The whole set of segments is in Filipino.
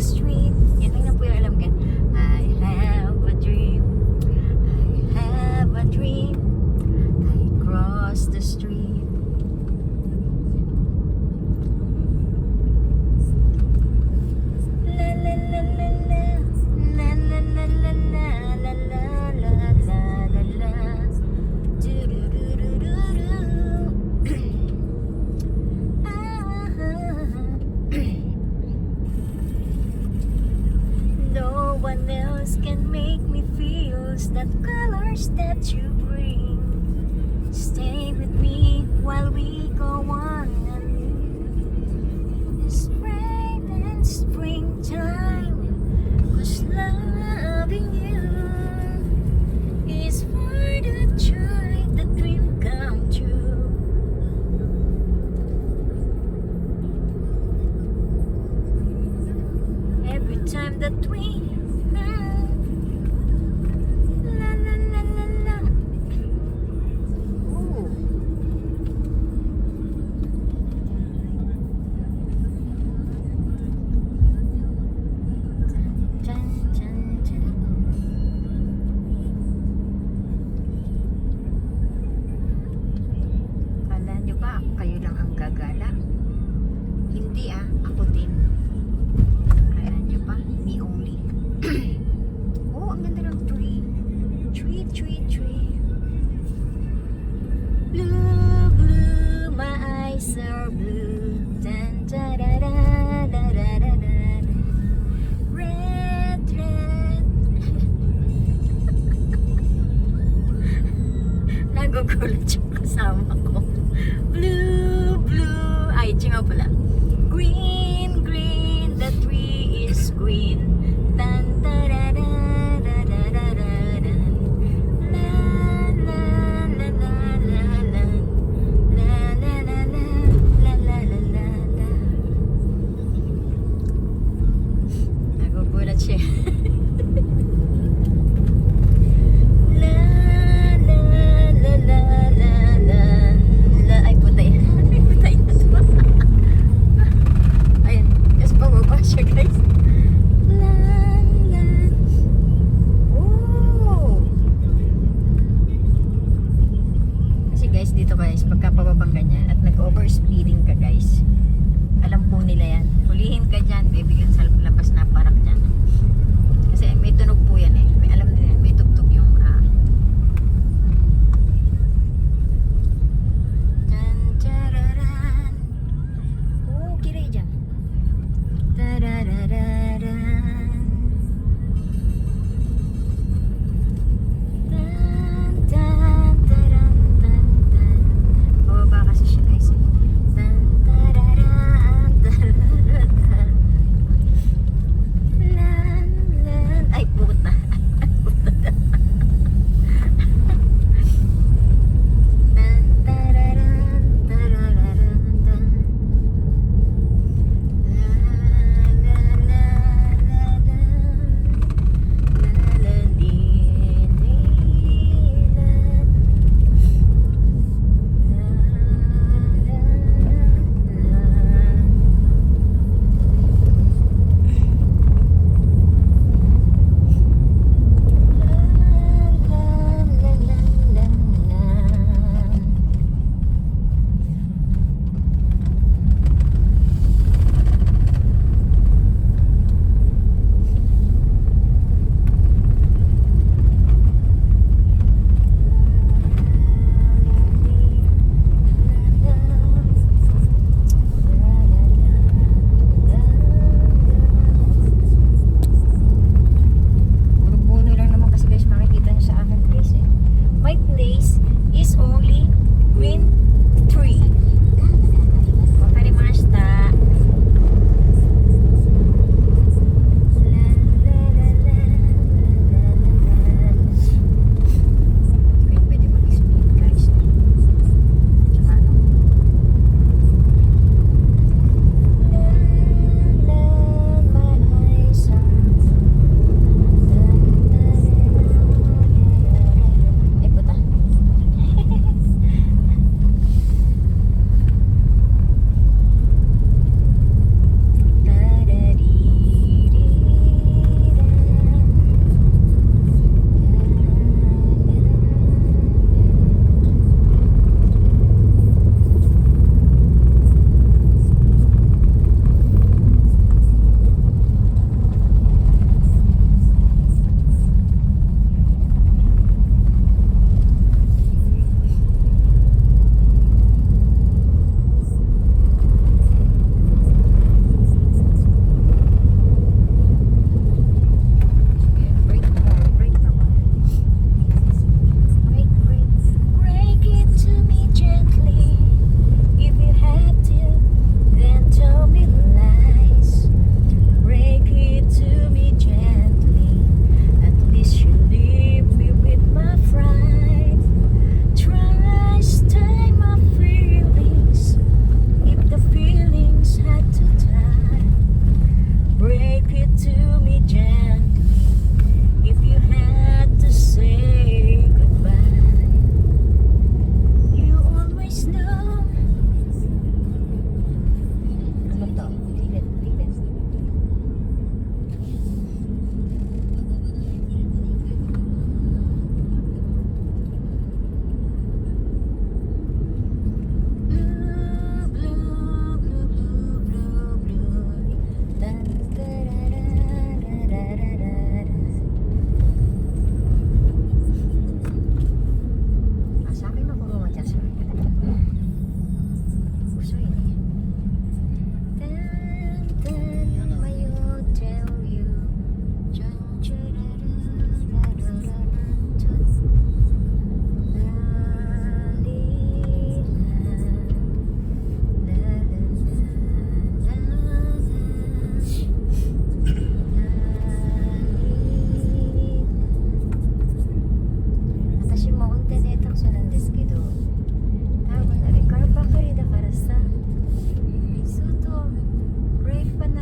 the street. Yan lang na po yung alam ko. I have a dream. I have a dream. I cross the street. La la la la la. La la la la la. La la la la la la. Do do do do do do. No one else can make me feel the colors that you bring. Stay with me while we go on. Spring and springtime, 'cause loving you is for the joy the dream come true. Every time that we la la la la la. Ooh. Dun, dun, dun. Kala nyo ba kayo lang ang gagala? Hindi ako din. Kala nyo ba? Me only. Oh, ang ganda ng tree. Tree, tree, tree. Blue, blue, my eyes are blue. Dun, da, da, da, da, da, da, da. Red, red. Nagugulat yung kasama ko. Blue, blue. Ay, nga pala. Green, green, the tree is green. Dun, da, da, da, da, da, da, da, da. La, la, la, la, la, la. La, la, la, la, la, la, la, la, la. Nagugulat siya. La, la, la, la, la, la. La, ay putay. Ay putay na to.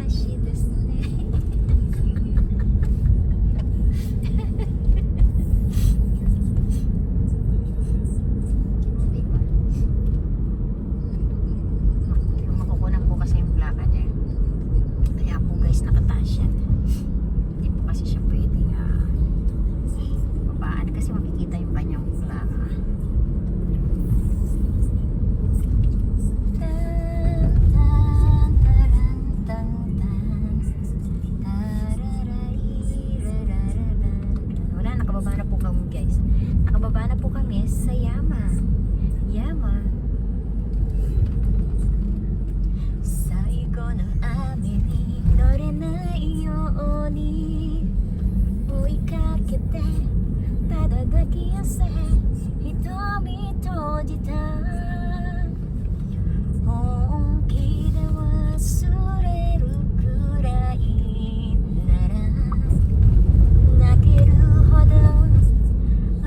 しですね。Diba? Makukunan po kasi yung plaka niya. Kaya po guys, nakataas yan. Hindi po kasi siya pwedeng babaan kasi makikita yung kanyang plaka. Wala, nakababa na po kami guys. Nakababa na po kami sa Yama. Yama. 最後の雨に乗れないように追いかけてただ抱き寄せ瞳閉じた本気で忘れるくらいなら泣けるほど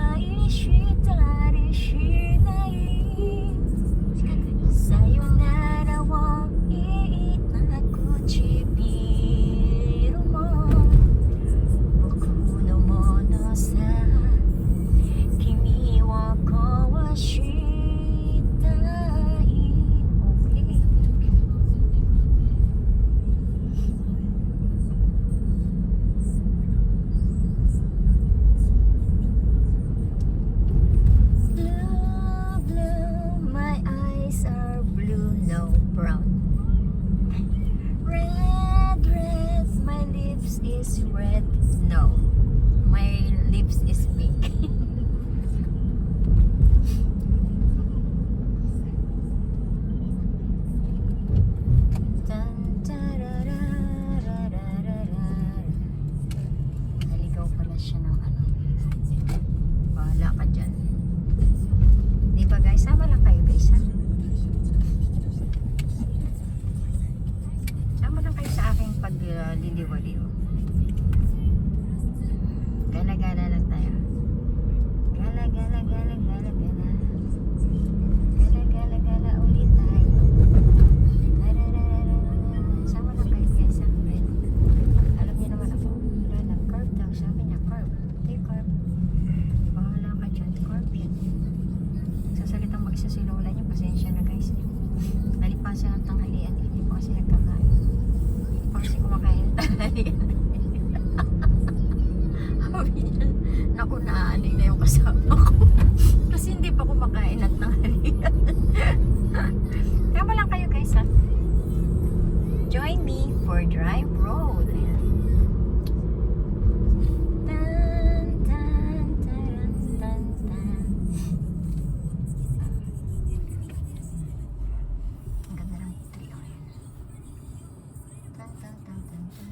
愛したりしないさよならを言った唇も僕のものさ君を壊したい Okay. Blue, blue, my eyes are blue, no brown. Red, red, my lips is red, no. My lips is pink. Tan, tarararararara. Naligaw pala siya ng ano. Bahala ka dyan. Di ba guys? Sama lang kayo guys ha? Sama lang kayo sa aking pagliliwaliw. Gala-gala lang tayo. Gala-gala-gala-gala-gala. Gala-gala-gala ulit tayo. Tararararara. Sama lang kayo guys ha? Alam niyo naman ako. Wala lang. Carb daw. Sabi niya carb. Take carb. Bahala ka dyan. Carb yan. Sasalitang mag-isa si Lola niya. Pasensya na guys. Nalipasan ang tanghalian. Hindi pa kasi nagkakain. Hindi pa kasi kumakain ng tanghalian. Sabi niya, naku naanig na yung kasama ko. Kasi hindi pa kumakain at tanghalian. Tama lang kayo guys ha. Join me for Drive Road. Ayan. Tan, tan, taran, tan, tan. Ang ganda ng trio ngayon. Tan, tan, tan, tan, tan.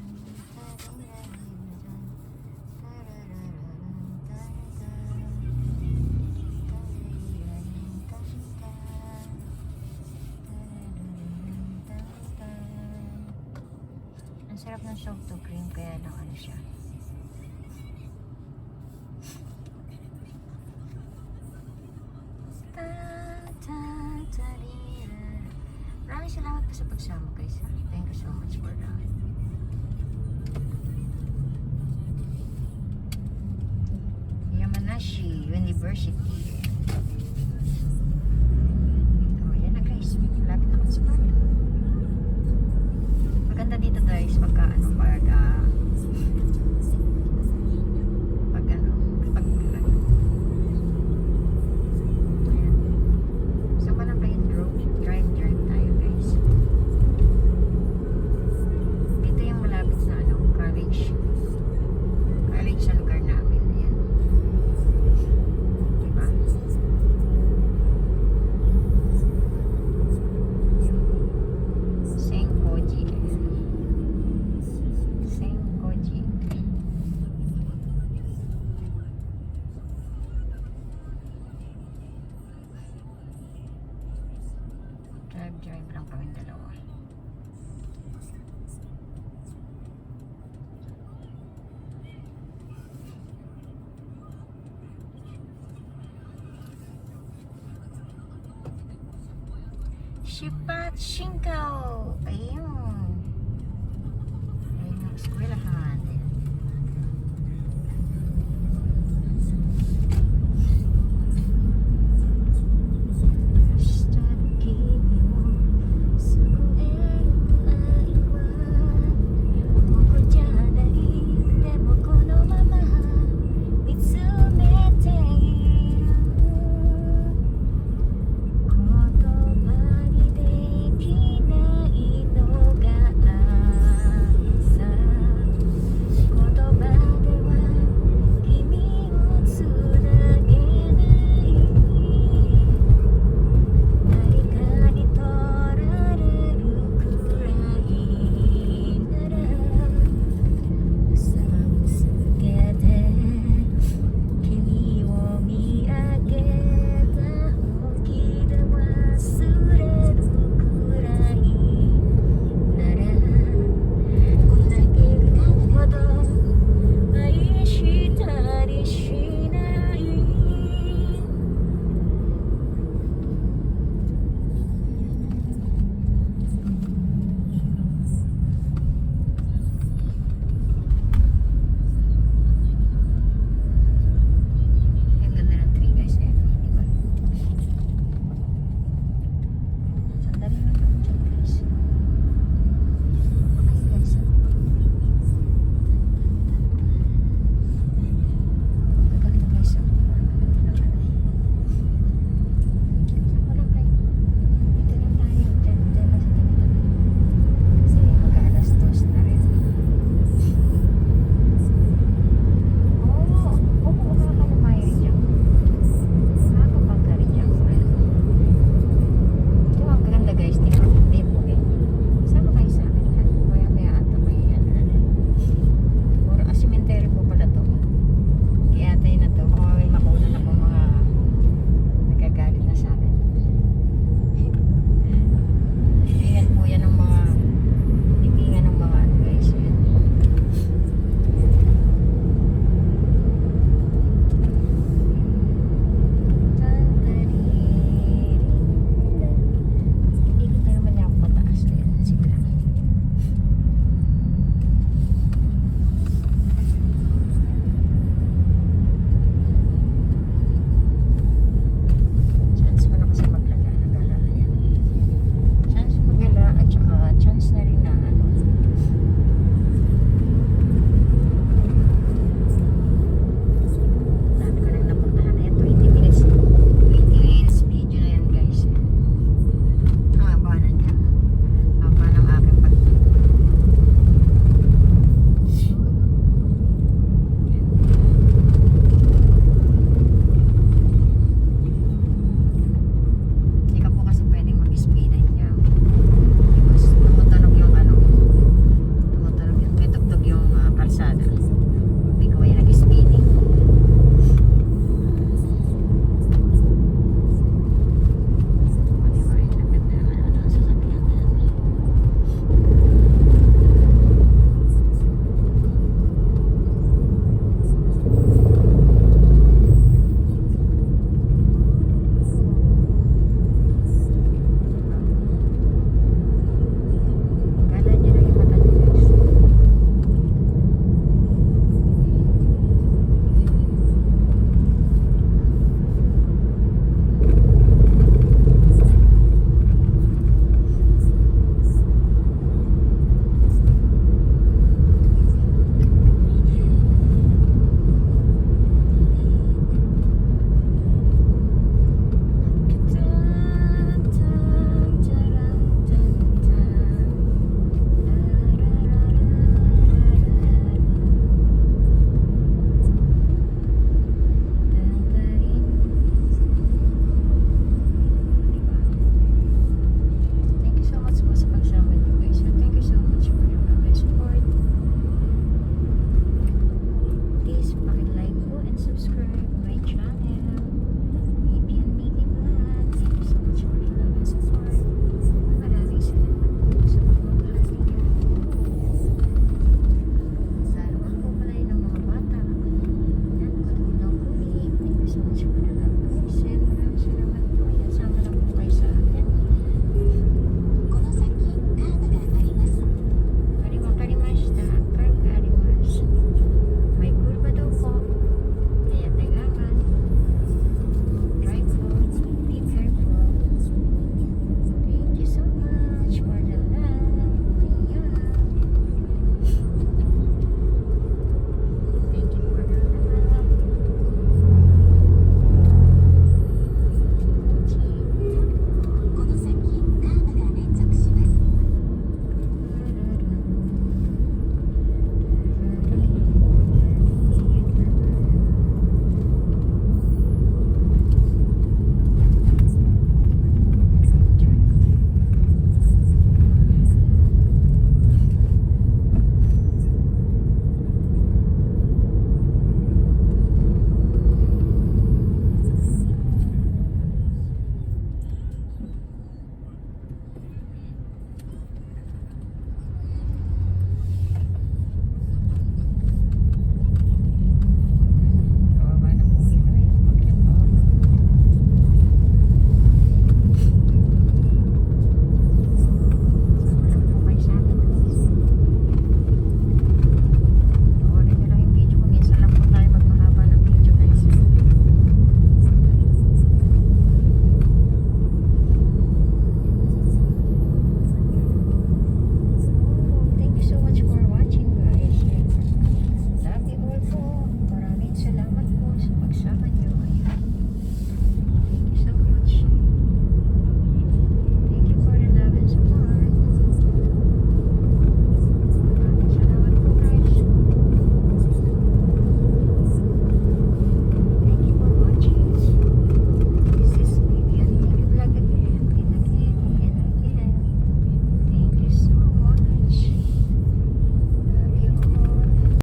Ang sarap ng soap to cream kaya lang ano siya. Maraming salamat po sa pagsama guys ha. Thank you so much for that. Yamanashi University. Oh, yan na guys. Malapit na ako sa park. Maganda dito guys pagka ano, pag ayan. Sama lang kayo drive tayo guys. Dito yung malapit na ano, college sa lugar namin. Ayan. Diba? Senkoji. Ayan. Senkoji. Drive lang kami dalawa. Shipat Shinko. Ayun.